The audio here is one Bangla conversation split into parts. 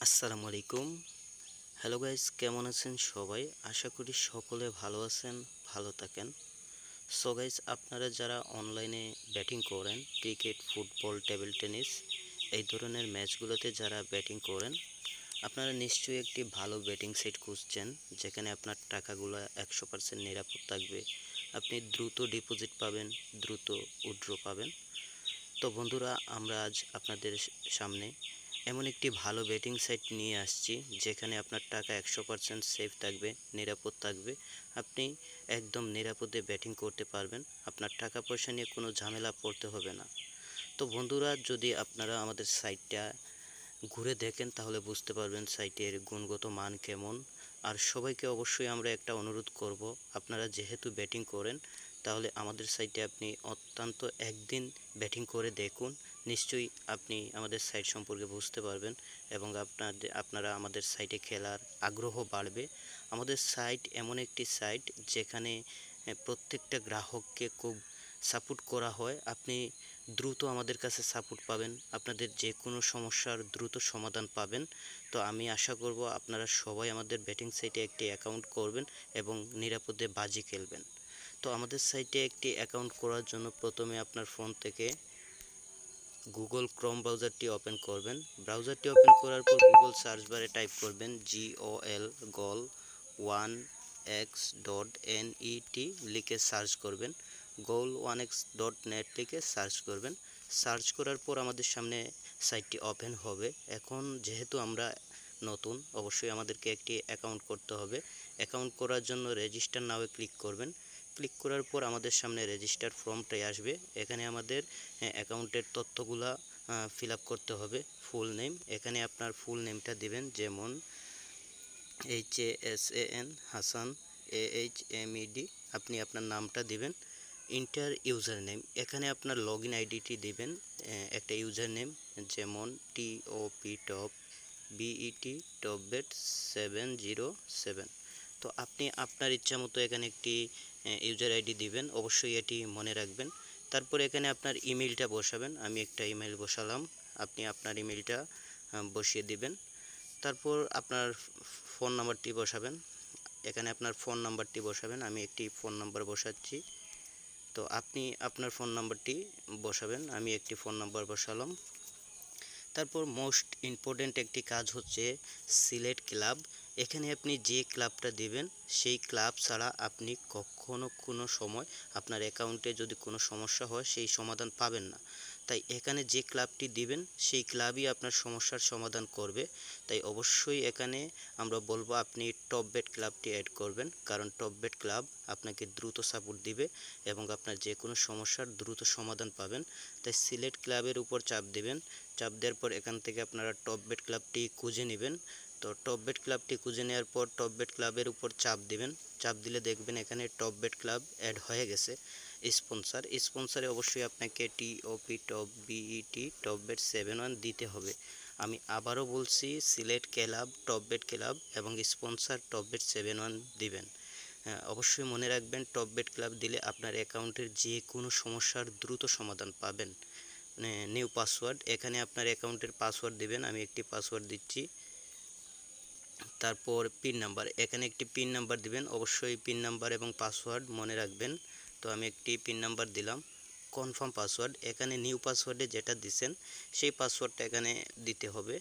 আসসালামু আলাইকুম। হ্যালো গাইস, কেমন আছেন সবাই? আশা করি সকলে ভালো আছেন, ভালো থাকেন। সো গাইস, আপনারা যারা অনলাইনে ব্যাটিং করেন, ক্রিকেট, ফুটবল, টেবিল টেনিস এই ধরনের ম্যাচগুলোতে যারা ব্যাটিং করেন, আপনারা নিশ্চয়ই একটি ভালো ব্যাটিং সেট খুঁজছেন, যেখানে আপনার টাকাগুলো 100% নিরাপদ থাকবে। আপনি দ্রুত ডিপোজিট পাবেন, দ্রুত উইথড্র পাবেন। তো বন্ধুরা, আমরা আজ আপনাদের সামনে এমন একটি ভালো বেটিং সাইট নিয়ে আসছি, যেখানে আপনার টাকা 100% সেফ থাকবে, নিরাপদ থাকবে। আপনি একদম নিরাপদে ব্যাটিং করতে পারবেন, আপনার টাকা পয়সা নিয়ে কোনো ঝামেলা পড়তে হবে না। তো বন্ধুরা, যদি আপনারা আমাদের সাইটটা ঘুরে দেখেন তাহলে বুঝতে পারবেন সাইটের গুণগত মান কেমন। আর সবাইকে অবশ্যই আমরা একটা অনুরোধ করব, আপনারা যেহেতু ব্যাটিং করেন, তাহলে আমাদের সাইটে আপনি অত্যন্ত একদিন ব্যাটিং করে দেখুন। নিশ্চয়ই আপনি আমাদের সাইট সম্পর্কে বুঝতে পারবেন এবং আপনারা আমাদের সাইটে খেলার আগ্রহ বাড়বে। আমাদের সাইট এমন একটি সাইট যেখানে প্রত্যেকটা গ্রাহককে খুব সাপোর্ট করা হয়। আপনি দ্রুত আমাদের কাছে সাপোর্ট পাবেন, আপনাদের যে কোনো সমস্যার দ্রুত সমাধান পাবেন। তো আমি আশা করব আপনারা সবাই আমাদের ব্যাটিং সাইটে একটি অ্যাকাউন্ট করবেন এবং নিরাপদে বাজি খেলবেন। তো আমাদের সাইটে একটি অ্যাকাউন্ট করার জন্য প্রথমে আপনার ফোন থেকে গুগল ক্রোম ব্রাউজারটি ওপেন করবেন। ব্রাউজারটি ওপেন করার পর গুগল সার্চ বারে টাইপ করবেন GOL 1x.net লিখে সার্চ করবেন। goal1x.net লিখে সার্চ করবেন। সার্চ করার পর আমাদের সামনে সাইটটি ওপেন হবে। এখন যেহেতু আমরা নতুন, অবশ্যই আমাদেরকে একটি অ্যাকাউন্ট করতে হবে। অ্যাকাউন্ট করার জন্য রেজিস্টার নাওয়ে ক্লিক করবেন। ক্লিক করার পর আমাদের সামনে রেজিস্টার ফর্মটাই আসবে। এখানে আমাদের অ্যাকাউন্টের তথ্যগুলা ফিল আপ করতে হবে। ফুল নেম, এখানে আপনার ফুল নেমটা দিবেন, যেমন HASAN হাসান AHMED, আপনি আপনার নামটা দিবেন। ইন্টার ইউজার নেম, এখানে আপনার লগ ইন আইডিটি দিবেন, একটা ইউজার নেম, যেমন TOP BET টপবেট 707। তো আপনি আপনার ইচ্ছা মতো এখানে একটি ইউজার আইডি দিবেন, অবশ্যই এটি মনে রাখবেন। তারপর এখানে আপনার ইমেলটা বসাবেন, আমি একটা ইমেল বসালাম, আপনি আপনার ইমেলটা বসিয়ে দিবেন। তারপর আপনার ফোন নাম্বারটি বসাবেন, এখানে আপনার ফোন নাম্বারটি বসাবেন, আমি একটি ফোন নাম্বার বসাচ্ছি। তো আপনি আপনার ফোন নাম্বারটি বসাবেন, আমি একটি ফোন নাম্বার বসালাম। তারপর মোস্ট ইম্পর্ট্যান্ট একটি কাজ হচ্ছে সিলেক্ট ক্লাব। এখানে আপনি যে ক্লাবটা দিবেন সেই ক্লাব ছাড়া আপনি কখনো কোনো সময় আপনার অ্যাকাউন্টে যদি কোনো সমস্যা হয় সেই সমাধান পাবেন না। তাই এখানে যে ক্লাবটি দিবেন সেই ক্লাবই আপনার সমস্যার সমাধান করবে। তাই অবশ্যই এখানে আমরা বলবো আপনি টপ বেট ক্লাবটি অ্যাড করবেন, কারণ টপ বেট ক্লাব আপনাকে দ্রুত সাপোর্ট দিবে এবং আপনার যে কোনো সমস্যার দ্রুত সমাধান পাবেন। তাই সিলেক্ট ক্লাবের উপর চাপ দিবেন। চাপ দেওয়ার পর এখান থেকে আপনারা টপ বেট ক্লাবটি খুঁজে নেবেন। তো টপ বেট ক্লাবটি খুঁজে নেওয়ার পর টপ বেট ক্লাবের উপর চাপ দিবেন। চাপ দিলে দেখবেন এখানে টপ বেট ক্লাব অ্যাড হয়ে গেছে। স্পন্সারে অবশ্যই আপনাকে টপ বিইটি টপ বেট 71 দিতে হবে। আমি আবারও বলছি, select club, Top Bet club এবং স্পন্সার টপ বেট 71 দিবেন। হ্যাঁ, অবশ্যই মনে রাখবেন, টপ বেট ক্লাব দিলে আপনার অ্যাকাউন্টের যে কোনো সমস্যার দ্রুত সমাধান পাবেন। নিউ পাসওয়ার্ড, এখানে আপনার অ্যাকাউন্টের পাসওয়ার্ড দিবেন, আমি একটি পাসওয়ার্ড দিচ্ছি। তারপর পিন নাম্বার, এখানে একটি পিন নাম্বার দিবেন, অবশ্যই পিন নাম্বার এবং পাসওয়ার্ড মনে রাখবেন। তো আমি একটি পিন নাম্বার দিলাম। কনফার্ম পাসওয়ার্ড, এখানে নিউ পাসওয়ার্ডে যেটা দিছেন সেই পাসওয়ার্ডটা এখানে দিতে হবে।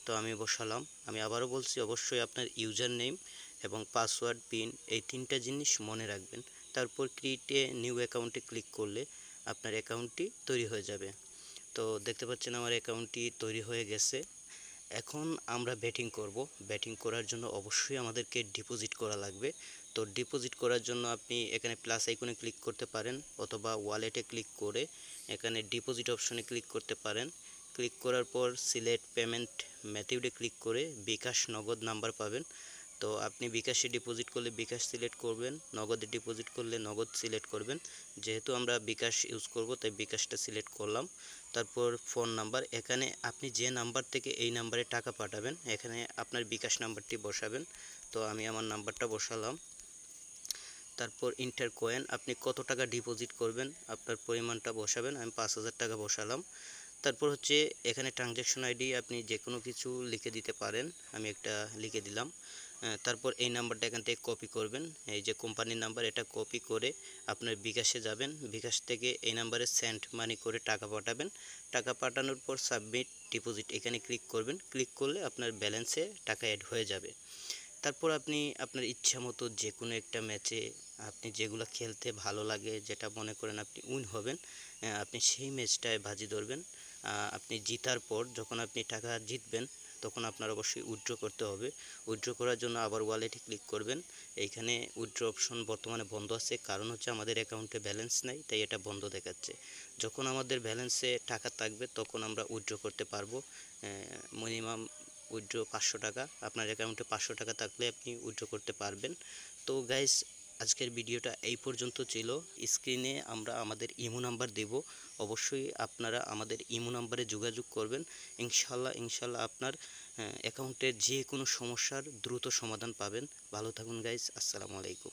তো আমি বসালাম। আমি আবারও বলছি, অবশ্যই আপনার ইউজার নেম এবং পাসওয়ার্ড, পিন, এই তিনটা জিনিস মনে রাখবেন। তারপর ক্রিয়েট এ নিউ অ্যাকাউন্টে ক্লিক করলে আপনার অ্যাকাউন্টটি তৈরি হয়ে যাবে। তো দেখতে পাচ্ছেন আমার অ্যাকাউন্টটি তৈরি হয়ে গেছে। এখন আমরা ব্যাটিং করব। ব্যাটিং করার জন্য অবশ্যই আমাদেরকে ডিপোজিট করা লাগবে। তো ডিপোজিট করার জন্য আপনি এখানে প্লাস আইকনে ক্লিক করতে পারেন, অথবা ওয়ালেটে ক্লিক করে এখানে ডিপোজিট অপশনে ক্লিক করতে পারেন। ক্লিক করার পর সিলেক্ট পেমেন্ট মেথডে ক্লিক করে বিকাশ, নগদ নাম্বার পাবেন। তো আপনি বিকাশে ডিপোজিট করলে বিকাশ সিলেক্ট করবেন, নগদে ডিপোজিট করলে নগদ সিলেক্ট করবেন। যেহেতু আমরা বিকাশ ইউজ করব তাই বিকাশটা সিলেক্ট করলাম। তারপর ফোন নাম্বার, এখানে আপনি যে নাম্বার থেকে এই নাম্বারে টাকা পাঠাবেন এখানে আপনার বিকাশ নাম্বারটি বসাবেন। তো আমি আমার নাম্বারটা বসালাম। তারপর ইন্টার কয়েন, আপনি কত টাকা ডিপোজিট করবেন আপনার পরিমাণটা বসাবেন, আমি 5000 টাকা বসালাম। তারপর হচ্ছে এখানে ট্রানজ্যাকশন আইডি আপনি যে কোনো কিছু লিখে দিতে পারেন, আমি একটা লিখে দিলাম। তারপর এই নাম্বারটা এখান থেকে কপি করবেন, এই যে কোম্পানির নাম্বার, এটা কপি করে আপনার বিকাশে যাবেন, বিকাশ থেকে এই নাম্বারে সেন্ড মানি করে টাকা পাঠাবেন। টাকা পাঠানোর পর সাবমিট ডিপোজিট এখানে ক্লিক করবেন, ক্লিক করলে আপনার ব্যালেন্সে টাকা অ্যাড হয়ে যাবে। তারপর আপনি আপনার ইচ্ছা মতো যে কোনো একটা ম্যাচে আপনি যেগুলো খেলতে ভালো লাগে, যেটা মনে করেন আপনি উইন হবেন, আপনি সেই ম্যাচটায় বাজি ধরবেন। আপনি জিতার পর যখন আপনি টাকা জিতবেন তখন আপনার অবশ্যই উইথড্র করতে হবে। উইথড্র করার জন্য আবার ওয়ালেটে ক্লিক করবেন। এইখানে উইথড্র অপশন বর্তমানে বন্ধ আছে, কারণ হচ্ছে আমাদের অ্যাকাউন্টে ব্যালেন্স নাই, তাই এটা বন্ধ দেখাচ্ছে। যখন আমাদের ব্যালেন্সে টাকা থাকবে তখন আমরা উইথড্র করতে পারবো। মিনিমাম উইথড্র 500 টাকা, আপনার অ্যাকাউন্টে 500 টাকা থাকলে আপনি উইথড্র করতে পারবেন। তো গাইস, আজকের ভিডিওটা এই পর্যন্ত ছিল। স্ক্রিনে আমরা আমাদের ইমো নাম্বার দেব, অবশ্যই আপনারা আমাদের ইমো নাম্বারে যোগাযোগ করবেন। ইনশাল্লাহ আপনার অ্যাকাউন্টের যে কোনো সমস্যার দ্রুত সমাধান পাবেন। ভালো থাকুন গাইস, আসসালামু আলাইকুম।